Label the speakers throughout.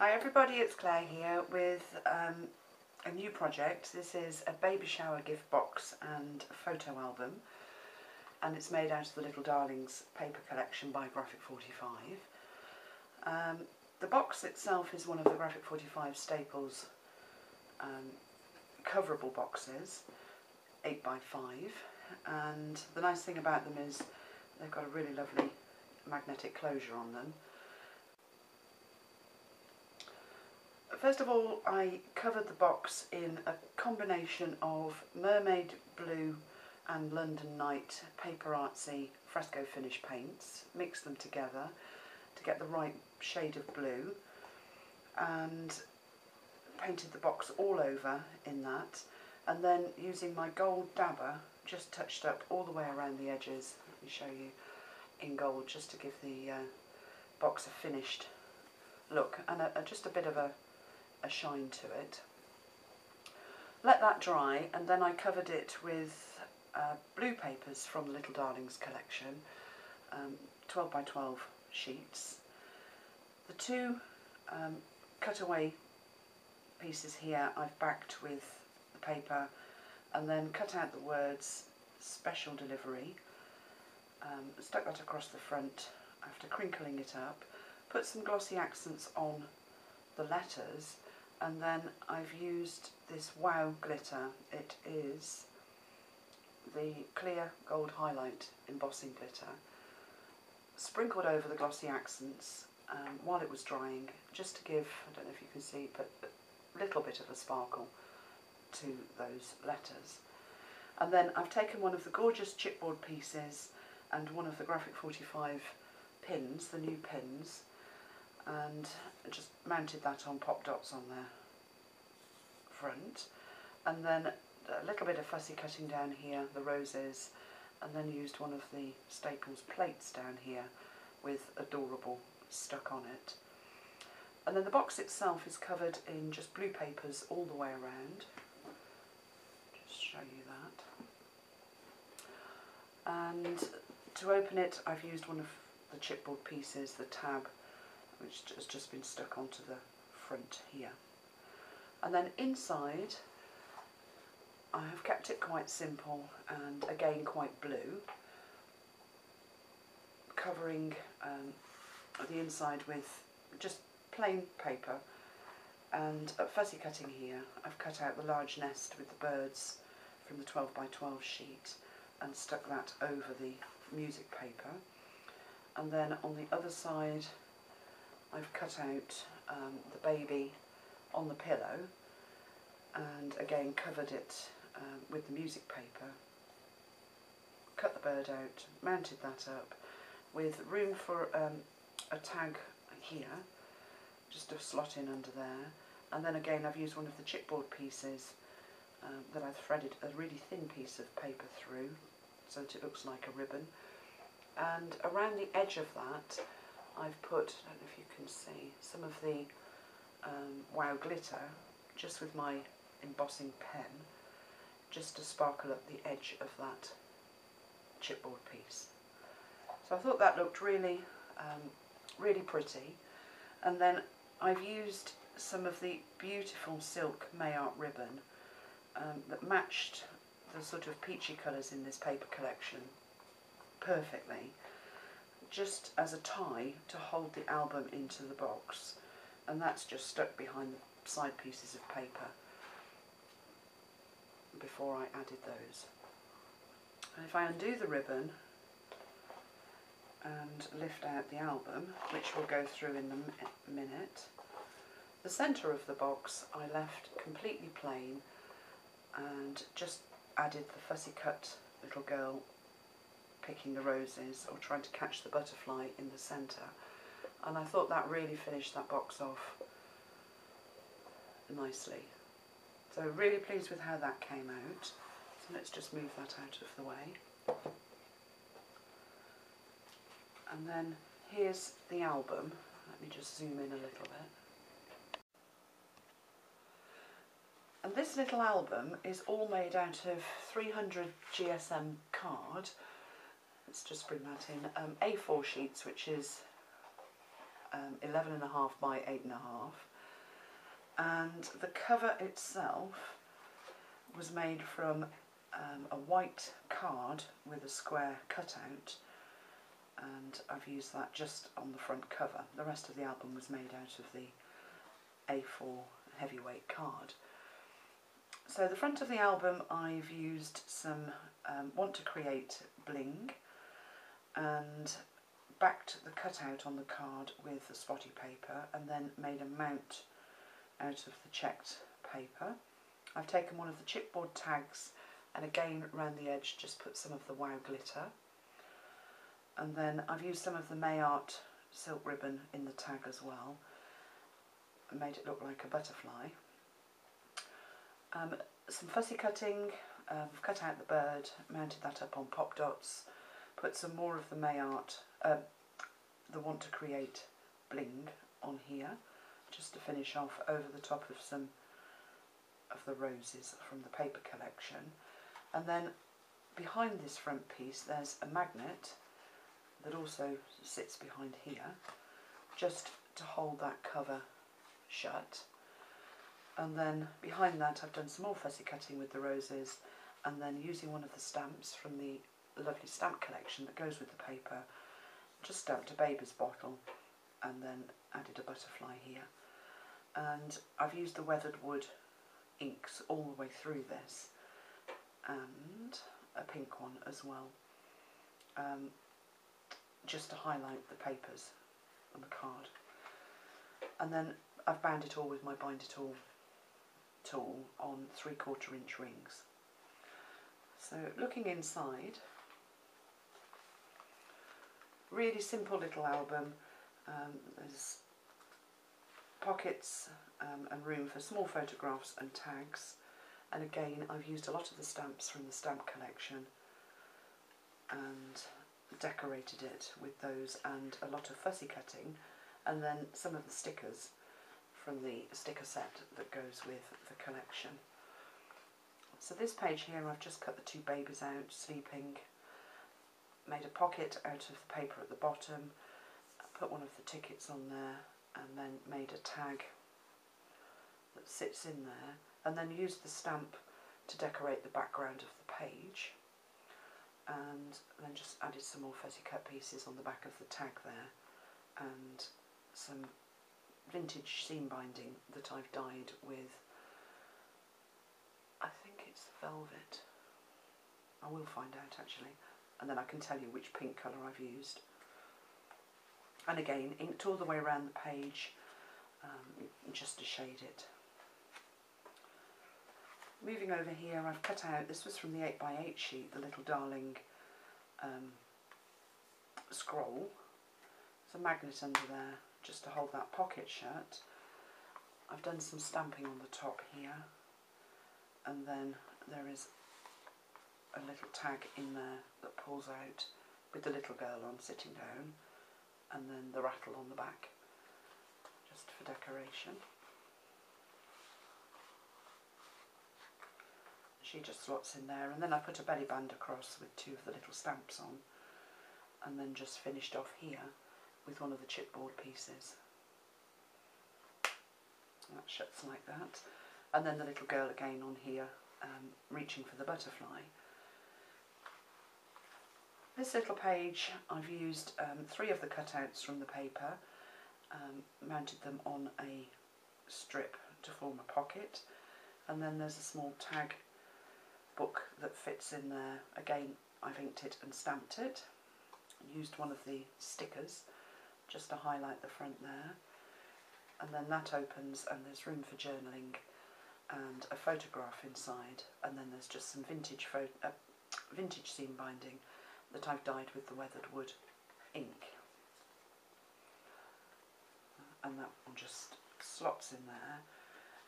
Speaker 1: Hi everybody, it's Claire here with a new project. This is a baby shower gift box and photo album, and it's made out of the Little Darlings paper collection by Graphic 45. The box itself is one of the Graphic 45 Staples coverable boxes, 8x5, and the nice thing about them is they've got a really lovely magnetic closure on them. First of all, I covered the box in a combination of Mermaid Blue and London Night paper artsy fresco finish paints, mixed them together to get the right shade of blue, and painted the box all over in that, and then using my gold dabber just touched up all the way around the edges. Let me show you in gold just to give the box a finished look and just a bit of a shine to it. Let that dry, and then I covered it with blue papers from the Little Darlings collection, 12x12 sheets. The two cutaway pieces here I've backed with the paper and then cut out the words special delivery, stuck that across the front after crinkling it up, put some glossy accents on the letters, and then I've used this Wow glitter. It is the clear gold highlight embossing glitter, sprinkled over the glossy accents while it was drying, just to give, I don't know if you can see, but a little bit of a sparkle to those letters. And then I've taken one of the gorgeous chipboard pieces and one of the Graphic 45 pins, the new pins, and just mounted that on pop dots on the front, and then a little bit of fussy cutting down here, the roses, and then used one of the Staples plates down here with Adorable stuck on it. And then the box itself is covered in just blue papers all the way around. Just show you that. And to open it, I've used one of the chipboard pieces, the tab, which has just been stuck onto the front here. And then inside, I have kept it quite simple and again quite blue, covering the inside with just plain paper, and at fussy cutting here I've cut out the large nest with the birds from the 12x12 sheet and stuck that over the music paper. And then on the other side I've cut out the baby on the pillow and again covered it with the music paper, cut the bird out, mounted that up with room for a tag here, just to slot in under there. And then again I've used one of the chipboard pieces that I've threaded a really thin piece of paper through so that it looks like a ribbon, and around the edge of that I've put, I don't know if you can see, some of the Wow glitter just with my embossing pen, just to sparkle up the edge of that chipboard piece. So I thought that looked really, really pretty. And then I've used some of the beautiful silk Mayart ribbon that matched the sort of peachy colours in this paper collection perfectly, just as a tie to hold the album into the box, and that's just stuck behind the side pieces of paper before I added those. And if I undo the ribbon and lift out the album, which we'll go through in a minute, the centre of the box I left completely plain and just added the fussy cut little girl picking the roses or trying to catch the butterfly in the centre, and I thought that really finished that box off nicely. So really pleased with how that came out. So let's just move that out of the way. And then here's the album. Let me just zoom in a little bit. And this little album is all made out of 300 GSM card. Let's just bring that in. A4 sheets, which is 11.5 by 8.5. and the cover itself was made from a white card with a square cutout, and I've used that just on the front cover. The rest of the album was made out of the A4 heavyweight card. So the front of the album I've used some Want to Create bling and backed the cutout on the card with the spotty paper and then made a mount out of the checked paper. I've taken one of the chipboard tags and again around the edge just put some of the Wow glitter, and then I've used some of the Mayart silk ribbon in the tag as well and made it look like a butterfly. Some fussy cutting, I've cut out the bird, mounted that up on pop dots, put some more of the Mayart, the Want to Create bling on here just to finish off over the top of some of the roses from the paper collection. And then behind this front piece there's a magnet that also sits behind here just to hold that cover shut. And then behind that I've done some more fussy cutting with the roses, and then using one of the stamps from the lovely stamp collection that goes with the paper, just stamped a baby's bottle and then added a butterfly here. And I've used the weathered wood inks all the way through this, and a pink one as well, just to highlight the papers on the card. And then I've bound it all with my bind it all tool on 3/4 inch rings. So looking inside, really simple little album. There's pockets and room for small photographs and tags, and again I've used a lot of the stamps from the stamp collection and decorated it with those, and a lot of fussy cutting, and then some of the stickers from the sticker set that goes with the collection. So this page here I've just cut the two babies out sleeping, made a pocket out of the paper at the bottom, put one of the tickets on there, and then made a tag that sits in there, and then used the stamp to decorate the background of the page, and then just added some more fussy cut pieces on the back of the tag there, and some vintage seam binding that I've dyed with, I think it's velvet. I will find out actually, and then I can tell you which pink colour I've used. And again, inked all the way around the page, just to shade it. Moving over here, I've cut out, this was from the 8x8 sheet, the little darling scroll. There's a magnet under there just to hold that pocket shut. I've done some stamping on the top here, and then there is a little tag in there that pulls out with the little girl on sitting down, and then the rattle on the back just for decoration. She just slots in there, and then I put a belly band across with two of the little stamps on, and then just finished off here with one of the chipboard pieces. That shuts like that, and then the little girl again on here, reaching for the butterfly. This little page I've used 3 of the cutouts from the paper, mounted them on a strip to form a pocket, and then there's a small tag book that fits in there. Again, I've inked it and stamped it, used one of the stickers just to highlight the front there, and then that opens and there's room for journaling and a photograph inside, and then there's just some vintage seam binding that I've dyed with the weathered wood ink, and that one just slots in there.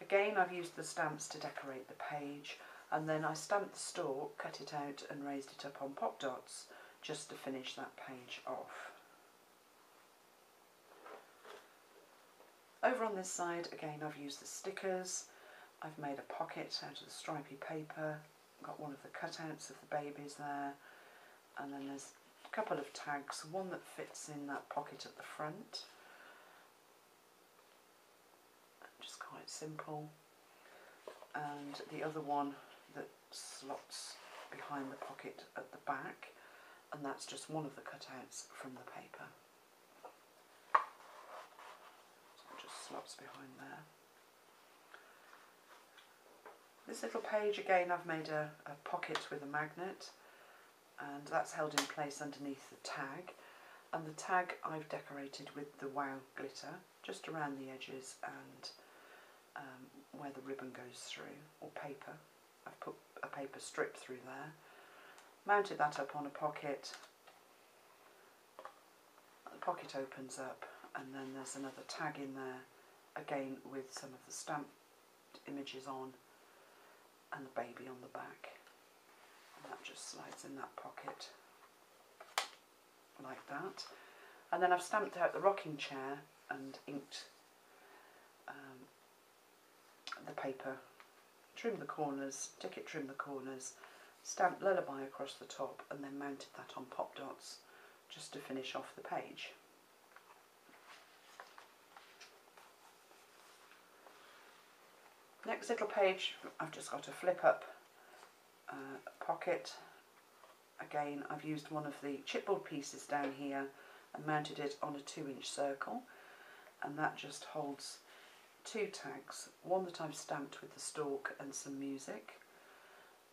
Speaker 1: Again, I've used the stamps to decorate the page, and then I stamped the stalk, cut it out and raised it up on pop dots just to finish that page off. Over on this side, again, I've used the stickers. I've made a pocket out of the stripy paper, got one of the cutouts of the babies there, and then there's a couple of tags, one that fits in that pocket at the front, just quite simple. And the other one that slots behind the pocket at the back, and that's just one of the cutouts from the paper. So it just slots behind there. This little page, again, I've made a pocket with a magnet, and that's held in place underneath the tag. And the tag I've decorated with the wow glitter just around the edges and where the ribbon goes through, or paper. I've put a paper strip through there, mounted that up on a pocket. The pocket opens up, and then there's another tag in there, again with some of the stamped images on and the baby on the back, and that just slides in that pocket like that. And then I've stamped out the rocking chair and inked the paper, trim the corners, ticket trim the corners, stamped Lullaby across the top, and then mounted that on pop dots just to finish off the page. Next little page, I've just got a flip up pocket. Again, I've used one of the chipboard pieces down here and mounted it on a 2-inch circle, and that just holds 2 tags, one that I've stamped with the stalk and some music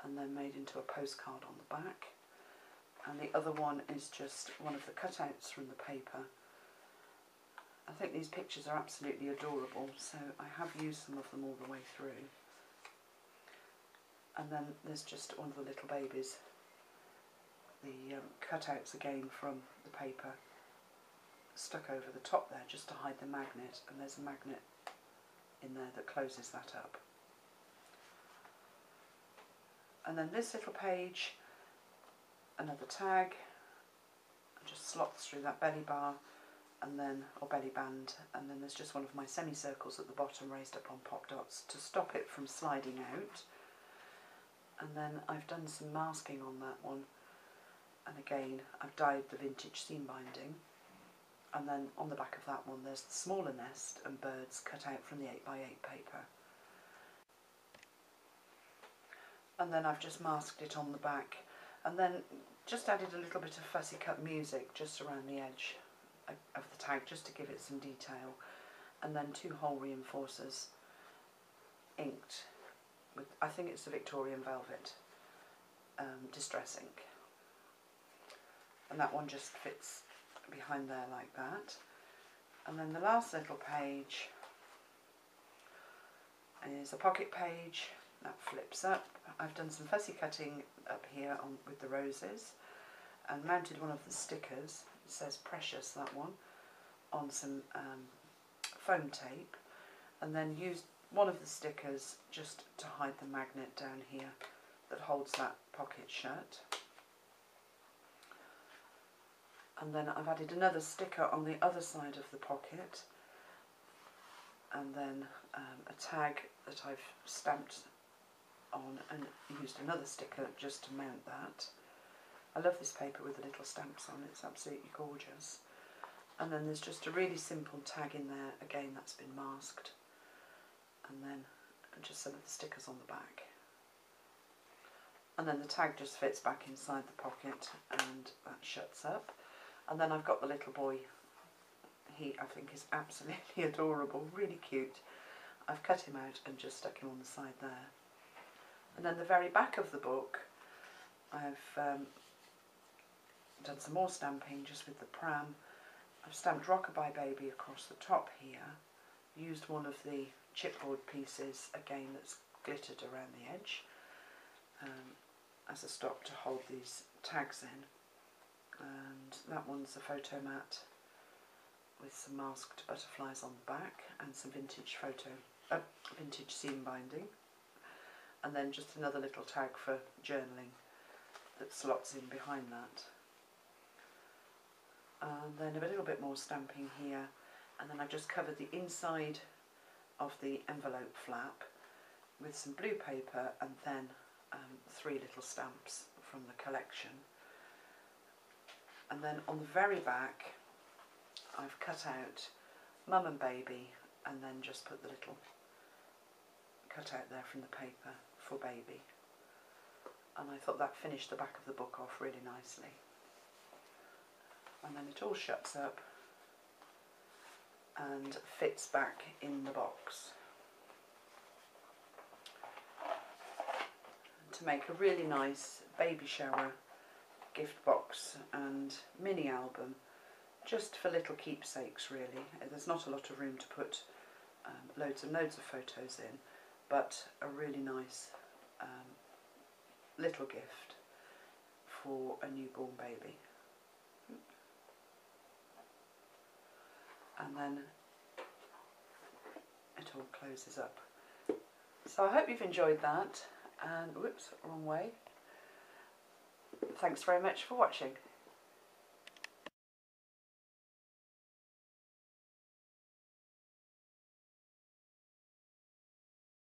Speaker 1: and then made into a postcard on the back, and the other one is just one of the cutouts from the paper. I think these pictures are absolutely adorable, so I have used some of them all the way through. And then there's just one of the little babies, the cutouts again from the paper stuck over the top there just to hide the magnet, and there's a magnet in there that closes that up. And then this little page, another tag, just slots through that belly bar, and then, or belly band, and then there's just one of my semicircles at the bottom raised up on pop dots to stop it from sliding out. And then I've done some masking on that one, and again I've dyed the vintage seam binding. And then on the back of that one there's the smaller nest and birds cut out from the 8x8 paper. And then I've just masked it on the back, and then just added a little bit of fussy cut music just around the edge of the tag just to give it some detail, and then 2 hole reinforcers inked with, I think it's the Victorian Velvet distress ink, and that one just fits behind there like that. And then the last little page is a pocket page that flips up. I've done some fussy cutting up here on with the roses and mounted one of the stickers, it says Precious, that one, on some foam tape, and then used one of the stickers just to hide the magnet down here that holds that pocket shut. And then I've added another sticker on the other side of the pocket, and then a tag that I've stamped on and used another sticker just to mount that. I love this paper with the little stamps on, it's absolutely gorgeous. And then there's just a really simple tag in there, again that's been masked, and then just some of the stickers on the back. And then the tag just fits back inside the pocket and that shuts up. And then I've got the little boy. He, I think, is absolutely adorable, really cute. I've cut him out and just stuck him on the side there. And then the very back of the book, I've done some more stamping just with the pram. I've stamped Rockabye Baby across the top here, used one of the chipboard pieces, again that's glittered around the edge, as a stop to hold these tags in. And that one's a photo mat with some masked butterflies on the back and some vintage vintage seam binding, and then just another little tag for journaling that slots in behind that. And then a little bit more stamping here, and then I've just covered the inside of the envelope flap with some blue paper, and then 3 little stamps from the collection. And then on the very back I've cut out Mum and Baby, and then just put the little cut out there from the paper for baby, and I thought that finished the back of the book off really nicely. And then it all shuts up and fits back in the box to make a really nice baby shower gift box and mini album, just for little keepsakes really. There's not a lot of room to put loads and loads of photos in, but a really nice little gift for a newborn baby. And then it all closes up. So I hope you've enjoyed that, and whoops, wrong way. Thanks very much for watching.